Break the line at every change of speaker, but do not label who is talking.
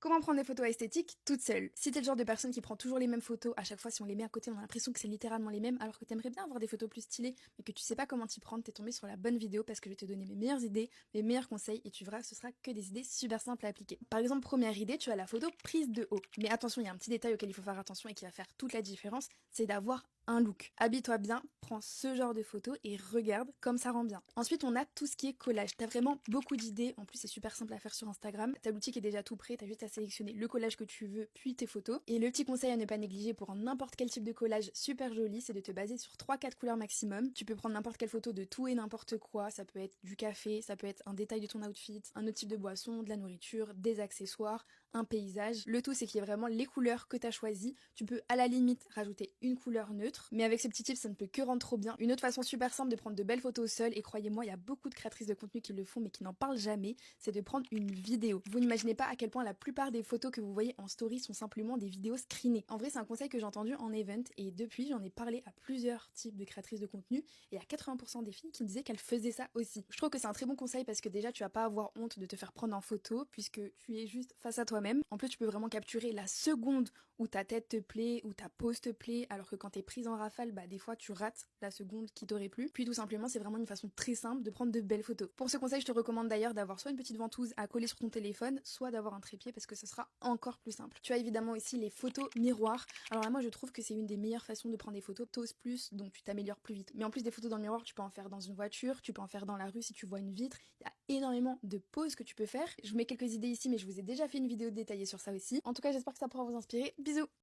Comment prendre des photos esthétiques toute seule? Si t'es le genre de personne qui prend toujours les mêmes photos, à chaque fois si on les met à côté, on a l'impression que c'est littéralement les mêmes, alors que t'aimerais bien avoir des photos plus stylées, mais que tu sais pas comment t'y prendre, t'es tombé sur la bonne vidéo parce que je vais te donner mes meilleures idées, mes meilleurs conseils, et tu verras que ce sera que des idées super simples à appliquer. Par exemple, première idée, tu as la photo prise de haut. Mais attention, il y a un petit détail auquel il faut faire attention et qui va faire toute la différence, c'est d'avoir un look. Habille-toi bien, prends ce genre de photos et regarde comme ça rend bien. Ensuite, on a tout ce qui est collage. T'as vraiment beaucoup d'idées. En plus, c'est super simple à faire sur Instagram. Ta boutique est déjà tout prêt. T'as juste à sélectionner le collage que tu veux, puis tes photos. Et le petit conseil à ne pas négliger pour n'importe quel type de collage super joli, c'est de te baser sur 3-4 couleurs maximum. Tu peux prendre n'importe quelle photo de tout et n'importe quoi. Ça peut être du café, ça peut être un détail de ton outfit, un autre type de boisson, de la nourriture, des accessoires, un paysage. Le tout, c'est qu'il y ait vraiment les couleurs que t'as choisies. Tu peux à la limite rajouter une couleur neutre. Mais avec ces petits tips, ça ne peut que rendre trop bien. Une autre façon super simple de prendre de belles photos seule, et croyez-moi, il y a beaucoup de créatrices de contenu qui le font mais qui n'en parlent jamais, c'est de prendre une vidéo. Vous n'imaginez pas à quel point la plupart des photos que vous voyez en story sont simplement des vidéos screenées. En vrai, c'est un conseil que j'ai entendu en event et depuis, j'en ai parlé à plusieurs types de créatrices de contenu et à 80% des filles qui me disaient qu'elles faisaient ça aussi. Je trouve que c'est un très bon conseil parce que déjà, tu vas pas avoir honte de te faire prendre en photo puisque tu es juste face à toi-même. En plus, tu peux vraiment capturer la seconde où ta tête te plaît, où ta pose te plaît, alors que quand t'es prise en rafale, bah des fois tu rates la seconde qui t'aurait plu. Puis tout simplement, c'est vraiment une façon très simple de prendre de belles photos. Pour ce conseil, je te recommande d'ailleurs d'avoir soit une petite ventouse à coller sur ton téléphone, soit d'avoir un trépied parce que ça sera encore plus simple. Tu as évidemment aussi les photos miroirs. Alors là, moi je trouve que c'est une des meilleures façons de prendre des photos. T'oses plus, donc tu t'améliores plus vite. Mais en plus des photos dans le miroir, tu peux en faire dans une voiture, tu peux en faire dans la rue si tu vois une vitre. Il y a énormément de poses que tu peux faire. Je vous mets quelques idées ici, mais je vous ai déjà fait une vidéo détaillée sur ça aussi. En tout cas, j'espère que ça pourra vous inspirer. Bisous!